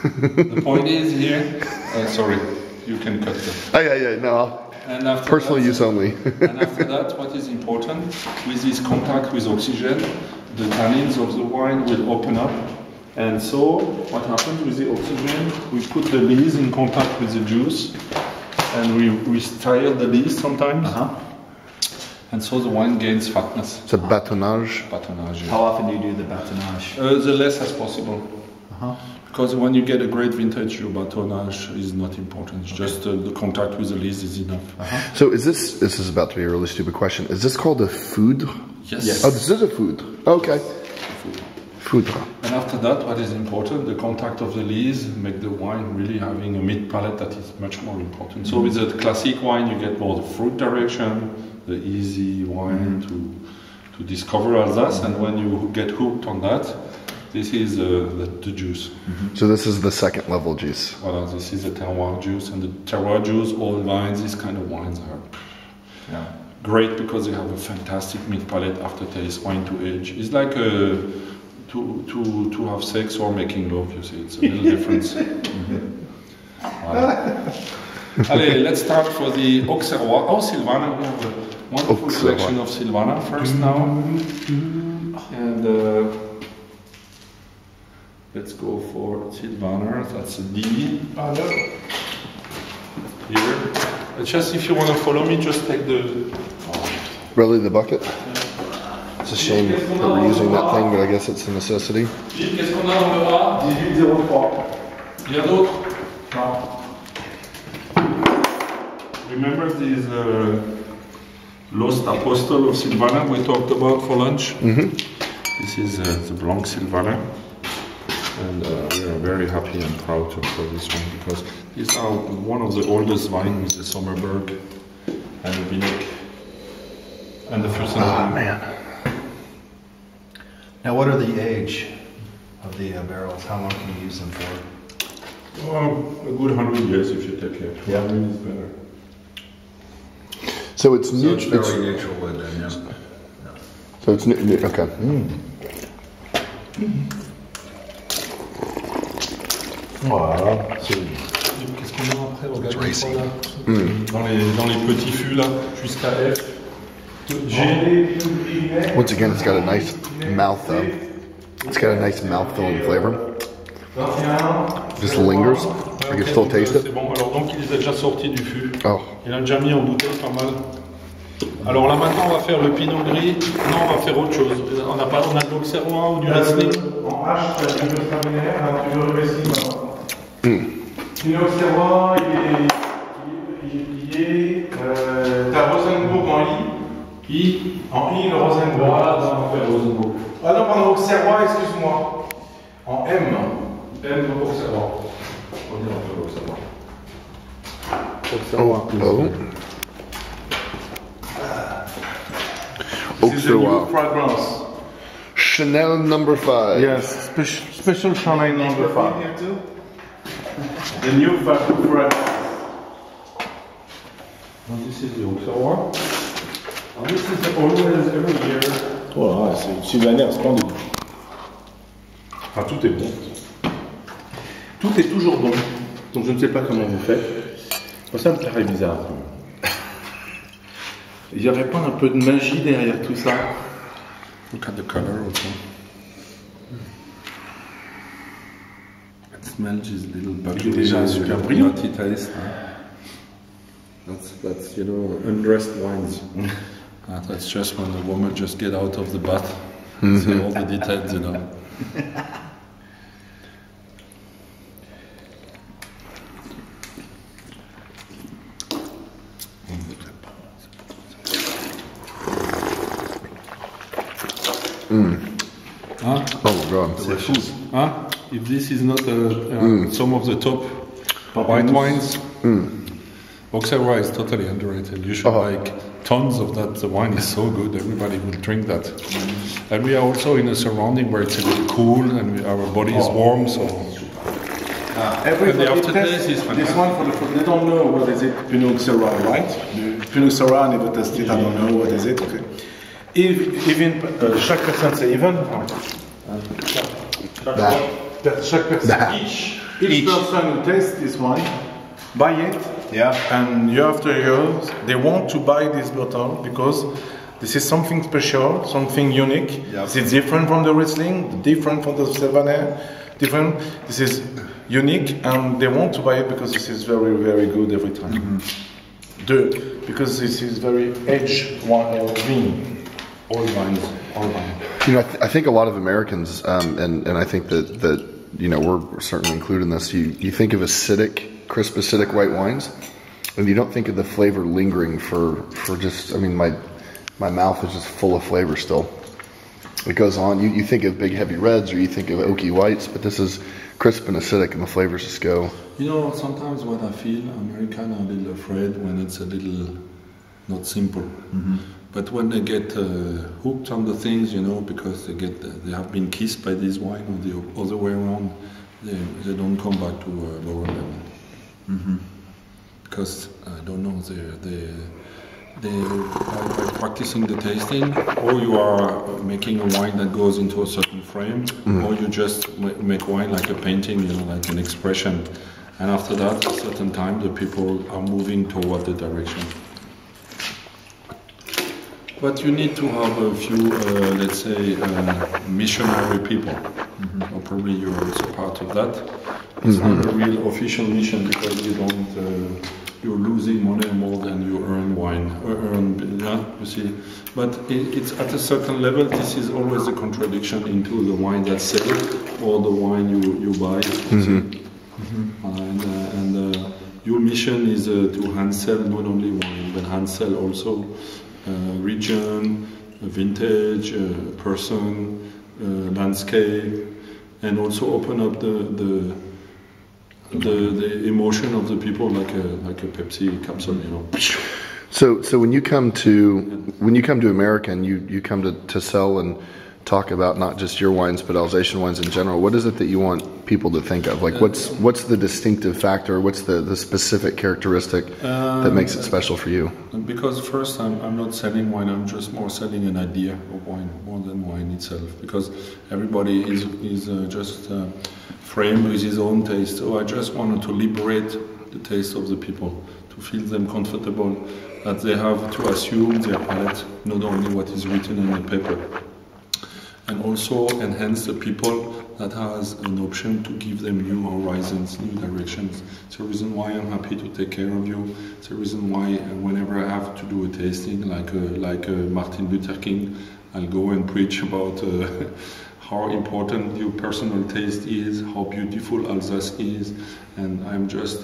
The point is here, sorry, you can cut that. Oh, yeah, no. And after Personal that, use only. and after that, what is important, with this contact with oxygen, the tannins of the wine will open up. And so, what happens with the oxygen, we put the lees in contact with the juice, and we stir the lees sometimes. And so the wine gains fatness. It's a bâtonnage. Bâtonnage, yeah. How often do you do the bâtonnage? The less as possible. Because when you get a great vintage, your bâtonnage is not important. It's just the contact with the lees is enough. So is this is about to be a really stupid question. Is this called a foudre? Yes. Oh, this is a foudre. Okay. Foudre. And after that, what is important, the contact of the lees make the wine really having a mid palate that is much more important. So with the classic wine, you get more the fruit direction, the easy wine to discover Alsace, and when you get hooked on that, this is the juice. So this is the second level juice. Voilà, this is the terroir juice, and the terroir juice, old vines, these kind of wines are great because they have a fantastic mid palate aftertaste, wine to age. It's like to have sex or making love, you see, it's a little difference. Allez, let's start for the Auxerrois. Oh, Sylvaner, we have a wonderful selection of Sylvaner first now. And let's go for Sylvaner, that's a D. Here. Just if you want to follow me, just take the... Really, the bucket? It's a shame that we're using that thing, but I guess it's a necessity. Qu'est-ce qu'on a dans le bras? 1803. Il y a d'autres? Non. Remember this Lost Apostle of Sylvaner we talked about for lunch? This is the Blanc Sylvaner. And we are very happy and proud for this one because these are one of the oldest wines with the Sommerberg and the Vinec and the Fürstenberg. Oh man. Now, what are the age of the barrels? How long can you use them for? A good 100 years if you take care. Yeah. 100 is better. So it's new. It's very neutral wood then, yeah. So it's new. Okay. Voilà. Qu'est-ce qu'on a après? Regarde ça, là. Dans les petits fûts là, jusqu'à F. G. Once again, it's got a nice mouth. It's got a nice mouthful and flavor. Just lingers. I can still taste it. C'est bon. Alors donc il les a déjà sortis du fût. Oh. Il a déjà mis en bouteille pas mal. Alors là maintenant on va faire le pinot gris. Non, on va faire autre chose. On a de l'Auxerrois ou du Riesling. En H, tu veux extraordinaire, tu veux le Riesling maintenant. Pinot Auxerrois, il est t'as Rosenbourg en I. En I, le Rosenbourg. Voilà, on va faire Rosenbourg. Ah non, pardon, Auxerrois, excuse-moi. En M. M pour Auxerrois. On va faire Auxerrois. Oh. This is a new Auxerrois. fragrance. Chanel number 5. Yes, special Chanel number 5. The new fragrance. And this is the Auxerrois. And this is always every year. Voilà, c'est une Sylvaner splendide. Ah, tout est bon. Tout est toujours bon. Donc je ne sais pas comment vous faites. Moi, ça me paraît bizarre. Il n'y aurait pas un peu de magie derrière tout ça? Look at the color also. It smells this little bubbly, déjà super brillant. nutty taste. That's you know undressed wines. That's just when the woman just get out of the bath. See all the details, you know. Huh? Oh god. Delicious. Huh? If this is not some of the top white wines, Auxerrois is totally underrated. You should like tons of that. The wine is so good, everybody will drink that. And we are also in a surrounding where it's a little cool and our body is warm, so... Everybody the aftertaste tests is this one for they don't know what is it, Pinot Syrah, right? The Pinot Syrah, never tested, I don't know what is it. Okay. Even chaque personne, c'est even. Chaque personne, Each person who tastes this wine, buy it. Yeah. And year after year, they want to buy this bottle because this is something special, something unique. Yeah. This is different from the Riesling, different from the Sylvaner, different. This is unique, and they want to buy it because this is very, very good every time. Because this is very aged wine. Old wines. You know, I think a lot of Americans, and I think that you know, we're certainly included in this. You think of acidic, crisp acidic white wines, and you don't think of the flavor lingering for just. I mean, my mouth is just full of flavor still. It goes on. You think of big heavy reds, or you think of oaky whites, but this is crisp and acidic, and the flavors just go. You know, sometimes what I feel, Americans are a little afraid when it's a little not simple. But when they get hooked on the things, you know, because they have been kissed by this wine, or the other way around, they don't come back to lower level. Because I don't know, by practicing the tasting, or you are making a wine that goes into a certain frame, or you just make wine like a painting, you know, like an expression. And after that, at a certain time, the people are moving toward the direction. But you need to have a few, let's say, missionary people. Or probably you're also part of that. It's not a real official mission because you don't, you're losing money more than you earn wine, yeah, you see. But it's at a certain level, this is always a contradiction into the wine that's sold or the wine you buy. You see. And your mission is to hand sell not only wine, but hand sell also region, vintage, person, landscape, and also open up the emotion of the people like a Pepsi capsule, you know. So when you come to America and you come to sell and talk about not just your wines but Alsatian wines in general, what is it that you want people to think of? Like what's the distinctive factor? What's the specific characteristic that makes it special for you? Because first I'm not selling wine, I'm just more selling an idea of wine more than wine itself. Because everybody is just framed with his own taste. So I just wanted to liberate the taste of the people, to feel them comfortable, that they have to assume their palate, not only what is written on the paper. And also enhance the people that has an option to give them new horizons, new directions. It's the reason why I'm happy to take care of you. It's the reason why whenever I have to do a tasting, like Martin Luther King, I'll go and preach about how important your personal taste is, how beautiful Alsace is, and I'm just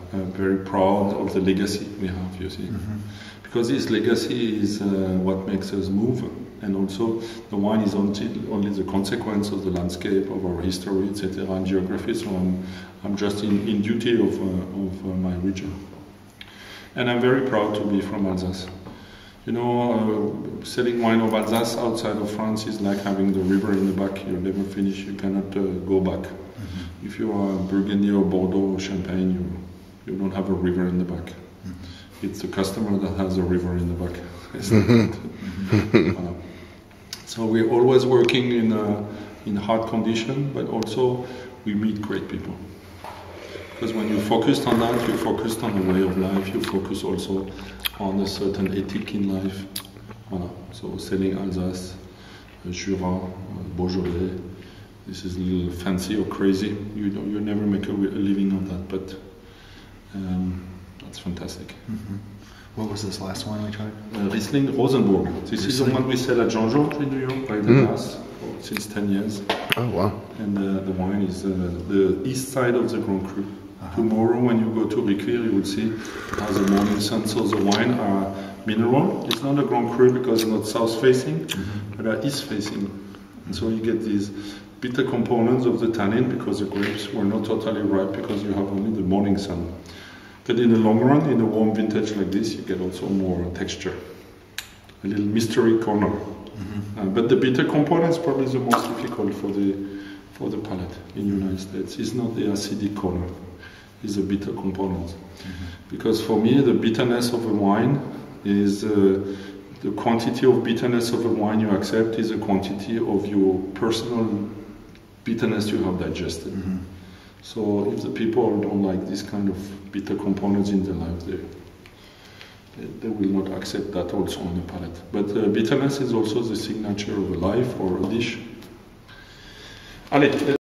very proud of the legacy we have, you see. Because this legacy is what makes us move, and also the wine is only the consequence of the landscape, of our history, etc., and geography. So I'm just in duty of my region, and I'm very proud to be from Alsace. You know, selling wine of Alsace outside of France is like having the river in the back. You never finish. You cannot go back. If you are Burgundy or Bordeaux or Champagne, you don't have a river in the back. It's the customer that has a river in the back. So we're always working in hard condition, but also we meet great people. Because when you focused on that, you focused on a way of life, you focus also on a certain ethic in life. So selling Alsace, Jura, Beaujolais, this is a little fancy or crazy. You never make a living on that, but that's fantastic. What was this last wine we tried? Riesling Rosenburg. This is the one we sell at Jean-Georges in New York by the glass since 10 years. Oh, wow. And the wine is the east side of the Grand Cru. Tomorrow when you go to Riquir, you will see how the morning sun. So the wine are mineral. It's not a Grand Cru because it's not south facing, but are east facing. And so you get these bitter components of the tannin because the grapes were not totally ripe because you have only the morning sun. But in the long run, in a warm vintage like this, you get also more texture. A little mystery corner. But the bitter component is probably the most difficult for the palate in the United States. It's not the acidic corner, it's the bitter component. Because for me, the bitterness of a wine is the quantity of bitterness of a wine you accept is a quantity of your personal bitterness you have digested. So if the people don't like this kind of bitter components in their life, they will not accept that also on the palate. But bitterness is also the signature of a life or a dish. Allez.